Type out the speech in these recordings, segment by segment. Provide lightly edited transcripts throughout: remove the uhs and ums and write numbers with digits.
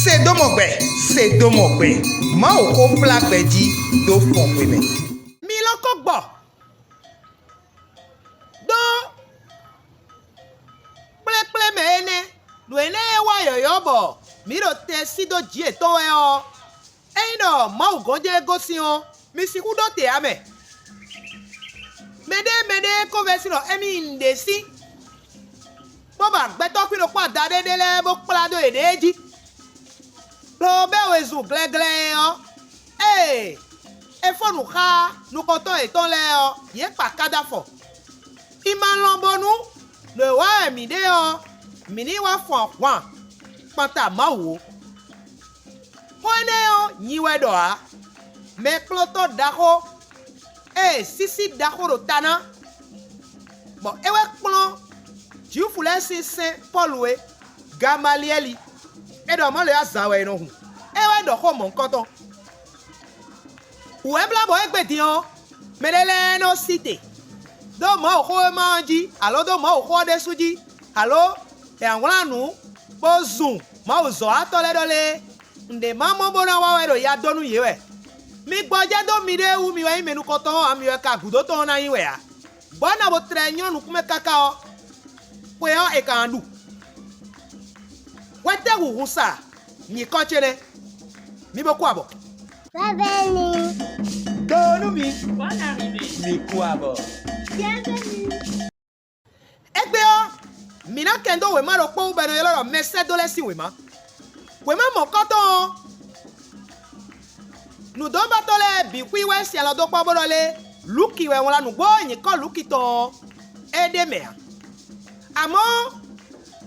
C'est domogbe. Ma oko plagbeji do fonkweme. Mi loko gbo. Do. Ple me ene. Do ene wa yoyo bo. Mi ro te si do ji eto e o. Eino ma ugonje gosi o. Mi si ku do te ame. Mede ko vesi no emi ndesi. Bo ba gbe to pin lo pa da dedele bo plado edeji. Lo be wezu glegle o. Eh. E fo nu kha nu ko to eton le o. Ye pa kada fo. Ima lombonu le wa mi de o. Mi ni wa fo wan. Panta mawo. Pone o nyiwe do a. Me ploto dako. Sisi dako ro tana. Bon, ewe kplon. Jiu fule si Saint Paul Gamalieli. E do mo le azawe no hu. Ewe do ko mon koton. Ou e bla bo egbe di o. Medele no cité. Do mo ko manji, alo do mo ko de suji. Alo, e anwala nu bo zoom. Ma o zo atole dole. Nde mamo bona wa do ya donu yewe. Mi gboje do mi de wu mi wa imenu koton ami we ka gudo ton na yin we a. Bona bo trenyon nu kume kaka o. We o e kan du. Wete wu husa. Ni kochele. Mi bo kwa bo. Bienvenue. Donu mi. Bonne arrivée. Mi kwa bo. Bienvenue. Egbe o. Mina kendo we ma ro po ube no yelo mese dole si we ma. We ma mo koton. Nu do ba tole bi kwi we si alo do po bodole. Luki we won la nu gbo yin ko luki to. Ede me. Amo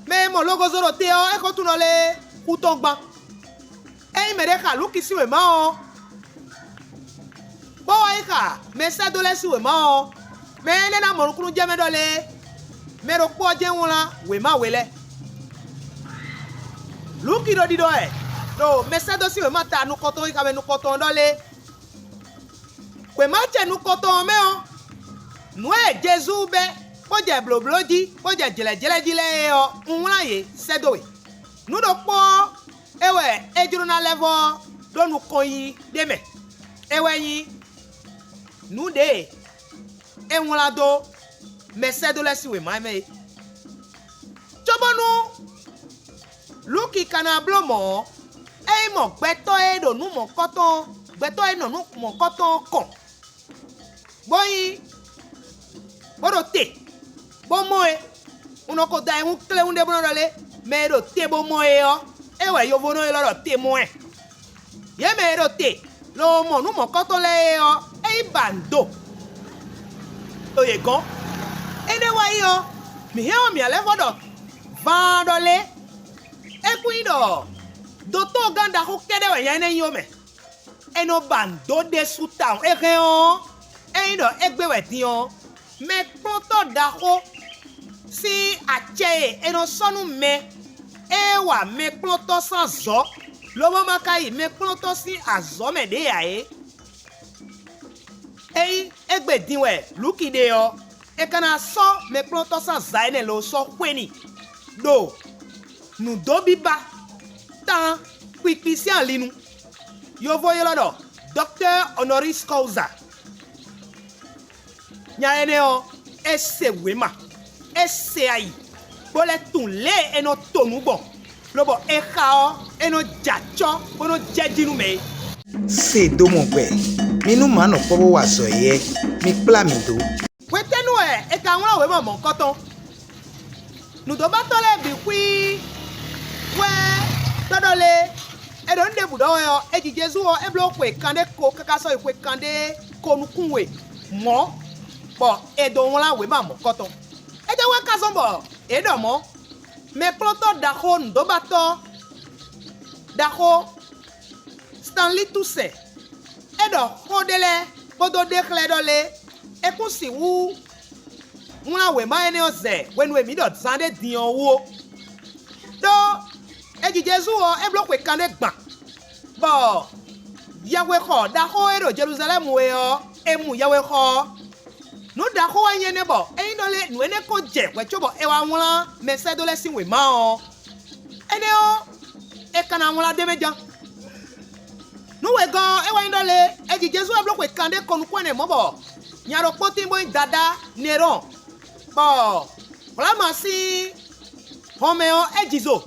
me mo logo zoro te o e ko tun lo le ku ton gban. E me de ka luki si we ma o. Bo wa ika mese dole si we ma o. Me ne na mo kunu je me dole. Me ro po je won la we ma wele. Luki do di do e. Do mese do si we ma ta nu koton ika me nu koton dole. We ma che nu koton me o. Nu e Jesu be. Bo je blobloji, bo je jele o. Unwala ye sedo we. Nu do po ewe ejuru na level do nu koyin de me. Ewe yin. Nu de. Enwala do mese do le si we ma me. Chobonu Luki kana blomo. E mo gbeto e do nu mo koton. Gbeto e no nu mo koton kon. Boyi. Bodo te. Bo moe. Uno ko da un kle un de bono dale. Me do te bo moe o. Ewe yo bono e lo te moe. Ye me do te. Lo mo nu mo koton le o. E bando. Oye gon. Ene wa yo. Mi he o mi ale vodo. Vandole. E kuido. Doto ganda ko kede we yan en yo me. Eno bando de suta. E re o. E ndo egbe we ti o. Me proto dako si ache eno sonu me ewa me proto san zo lobo makai me proto si azo me de ya egbe dinwe luki de yo e kana so me proto san zaine lo so kweni do nu do biba tan kwikisi an linu yo voye lodo docteur honoris causa nya o ese wema ese ayi bole tun le eno tonu bon lobo e khao eno jacho bono jejinu me C'est domogbe. Mi nu ma no pobo wa so ye. Mi pla mi do. wetenu e ka won we mo koton nu do ba tole bi kwi we dodole e do nde budo yo e ji Jesu o e blo kwe kande ko kaka so kwe kande konukunwe mo bo edo won la we ma mo koton e je we ka so bo edo mo me ploto dako ndo bato dako Stanley Tuse edo hodele bodo de kle dole e ku si wu won la we ma ene oze wenu emi do zande din owo do e ji Jesu o e blo kwe kande gban bo yawe ko dako edo Jerusalem we o emu yawe ko no da ko wa yen bo eyin dole nu ene ko je we chobo e wa won mese dole si we ma o ene o kana wala demeja nuwe go ewa indole eji Jesu eblo kwe kande konu kwene mobo nyaro poti boy dada neron bo wala masi homeo ejizo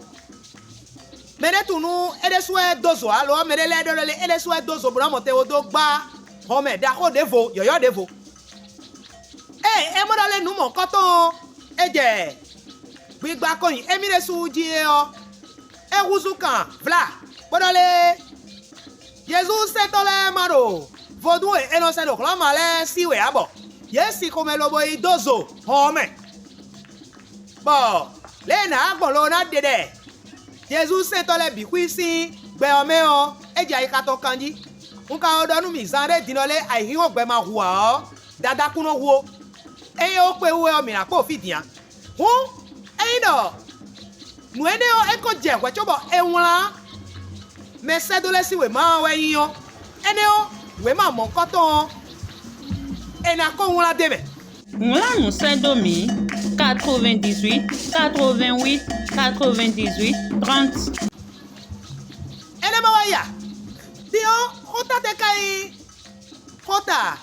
mere tunu edeswe dozo alo mere le dole edeswe dozo bra mote odo gba home da ko devo yoyo devo emodale nu mo koton eje gbigba koyin emire suji o ewuzu kan vla bodole Jesus setole maro vodu eno se do klama le siwe abo yesi come lo boy dozo home bo le na agbolo na dede Jesus setole bi kwisi gbe ome o eje ayikato kanji nka odonu mi zanre dinole ahiwo gbe ma huwa o dada kuno huo eyin o pe wo mi apo fidian hu eyin do nuene o eko je we chobo enwla me sedole si we ma we yin o ene o we ma mo koton ena ko nwla debe Là, nous sommes domi 98, 88, 98, 30. ene ma wa ya dio ota te kai ota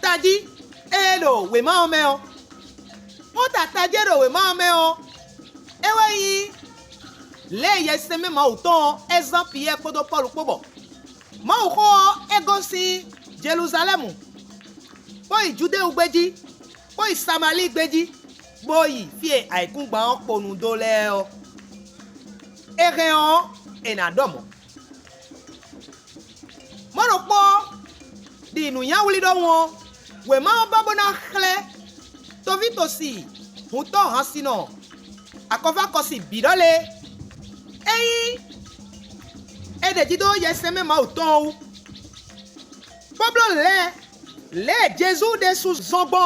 taji elo we ma o me o ota tajero we ma o me o ewe yi le yese me ma uton exemple ye podo Paul pobo ma o ko egosi Jerusalem boy Jude ugbeji boy Samali gbeji boy fie aikungba on ponu dole o ereon enadomo mono po di nu ya wuli do won we ma babo na khle to vitosi huto hasino akova kosi bidole eyi edejido yeseme ma uton Pablo le Jésus de sous zombo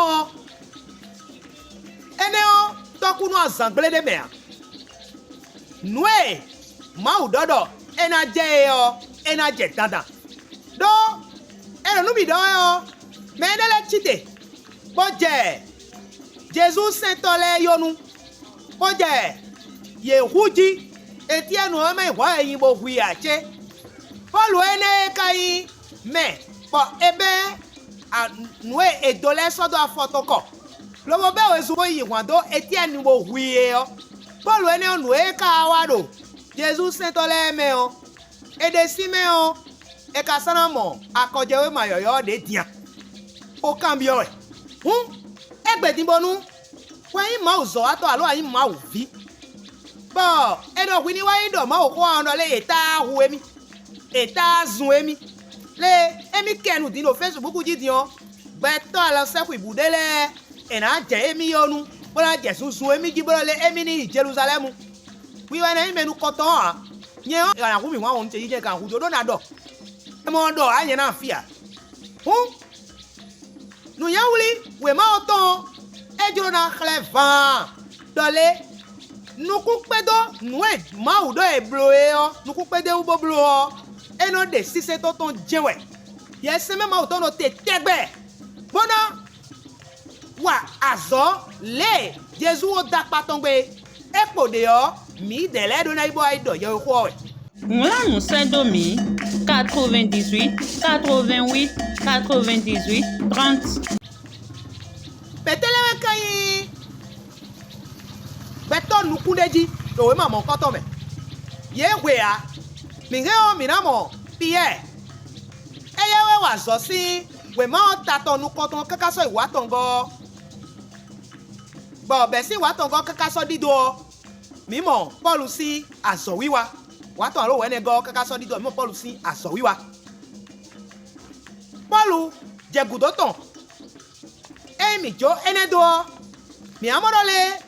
eneo tokunu azangle de mer noe ma udodo ena je dada do eno nubi do yo menele chite boje Jésus sentole yonu boje yehuji etienu ome wa yin bo hui ache Paul ene kai me po ebe nue edole sodo afotoko lobo be wezubo yiwando etienu bo hui o Paul ene nue ka wado Jesus sentole me o edesime o e kasana mo akojewe mayoyo de dia o cambio e egbedinbonu wen ma uzo ato alo ayin ma uvi bo eno wini wa ido ma okwo ono le eta huemi eta zuemi le emi kenu dino Facebook jidion beto ala seku ibudele ena je emi yonu bola je sunsun emi gibole le emi ni Jerusalem wi wa na imenu koton a nye ara humi wa won te je kan hujo do na do e mo do anye na fia nu ya wuli we ma oton ejuro na clevan dole nuku pedo nue ma udo e bloe o nuku pede ubo blo o eno de sise to ton jewe yese me ma udo no te tegbe bona wa azo le Jesu o da patongbe epode o mi de le do na ibo aido yo ko e Là, nous sommes domi 98, 88, 98, 30. petele kai beto nukudeji do we ma mo koto me ye we a mi he o mi na mo pie eye we wa zo si we ma ta to nu koto kakaso iwa tongo bo be si wa tongo kakaso dido mi mo Paul si aso wiwa wa to ro we ne go kakaso dido mi mo Paul si aso wiwa Paul je gudoton mi jo enedo mi amorole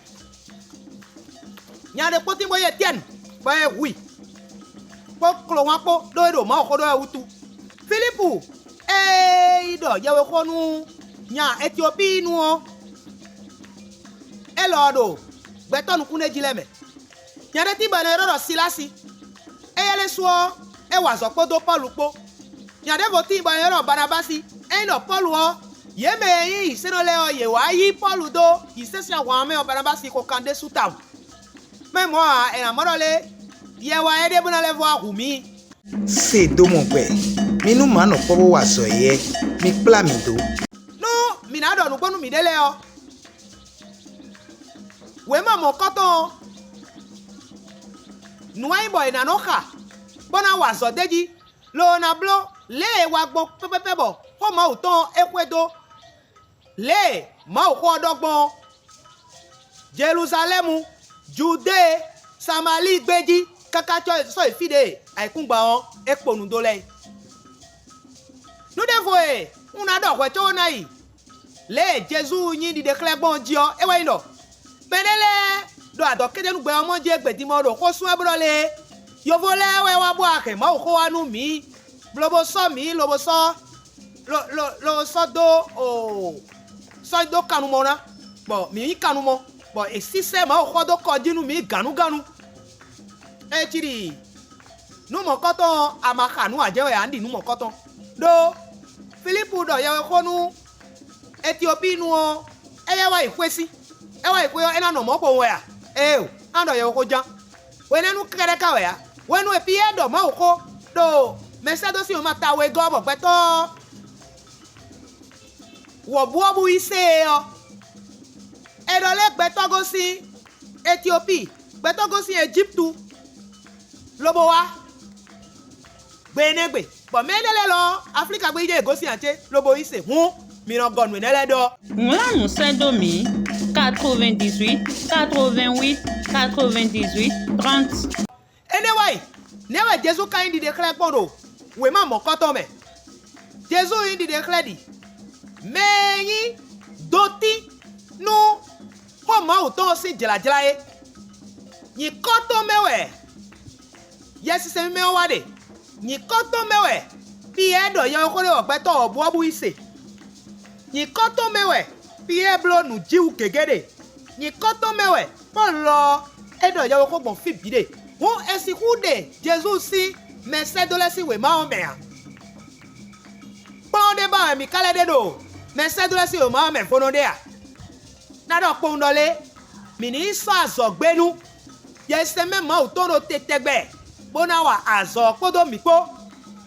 nyade poti boye tien boye wi po klo wan po do do ma ko do utu Philipu ido yewe ko nu nya Ethiopia nu o elodo beton kune jileme nyade ti bana ro silasi eyele so e wa zo po do Paul po nyade voti bana ro Barnabasi eno Paul o yeme yi senole o ye wa yi Paul do isesi awon me Barnabasi ko kande sutam Mais moi, elle a morale. Yewa ede buna le voir Rumi. Se do mon gbe. Mi nu ma no kpobo wa so ye. Mi kpla mi do. No, mi na do nu gbonu mi dele o. We ma mo koton. Nu ai boy na no kha. Bona wa so deji. Lo na blo le wa gbo pepepe bo. Ho ma uton ekwedo. Le ma o ko odogbon. Jerusalem, Judée, Samarie gbeji. Kaka so ifide aikungba on ekponu dole. Nou devoe, on a do kweto na yi. Le Jésus yin di declare bon dio e wa ino. Benele do ado kede nu gbe omo je gbedi mo do ko sun ebro le. Yo vo le we wa bo ake ma o ko anu mi. Blobo so mi, lobo so lo so do o so do kanu mo na. Bo mi kanu mo. Bo e si se ma o ko do ko dinu mi ganu. Chiri nu mo koton amakanu ajewe andi nu mo koton do Philippe do yewe konu Ethiopia nu o eyewa ikwesi ewa ikwe ena no mo po we a o ando yewe ko jan we nenu kere ka we a we nu epi edo ma oko do mesedo si o mata we go bo peto wo buobu ise o edo le peto go si Ethiopia peto go si Egyptu lobo wa gbenegbe bo menele lo Africa gbe je gosi ante lobo ise hun miran gonu nele do Nlanu Saint-Domi 98 88 98 30. anyway never Jesus kind di declare pondo we ma mo koton me Jesus in di declare di meyin doti nu ho ma o ton si jela e yi koton mewe yes se me wa de yi koton mewe bi edo yo ko le ogbeto obuobu ise yi koton mewe bi eblo nu jiu kegede yi koton mewe polo edo yo ko gbon fi bide won esiku de Jesus si mesedolesi we ma o me a ponde ba mi kale de do mesedolesi we ma o me fono de a na do pondole mi ni so azogbenu yes me ma o toro tetegbe bona wa azo podo mi po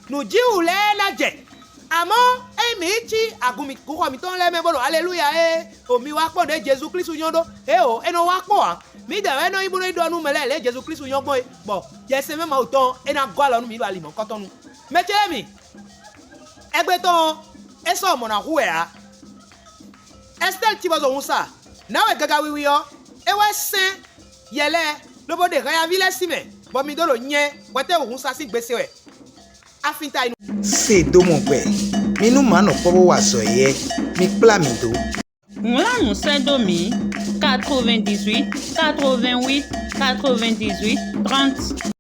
nu jiu le la je amo e mi chi agumi ko mi ton le me bolo hallelujah omi wa po de Jesus Christ yondo o eno wa po a mi de eno ibu no idonu mele le Jesus Christ yongbon bo yes me ma o ton ena go alonu mi ba limo kotonu meche mi egbe ton eso mo na hu e a estel ti bozo unsa na we gaga wiwi yo e we sen yele lobo de ga ya vile sime bo mi dolo nye wete ohun sa si gbese we afinta inu Se do mon gbe. Mi nu ma no kpobo wa so ye. Mi kpla mi do. Nlanu Saint-Domi 98 88 98 30.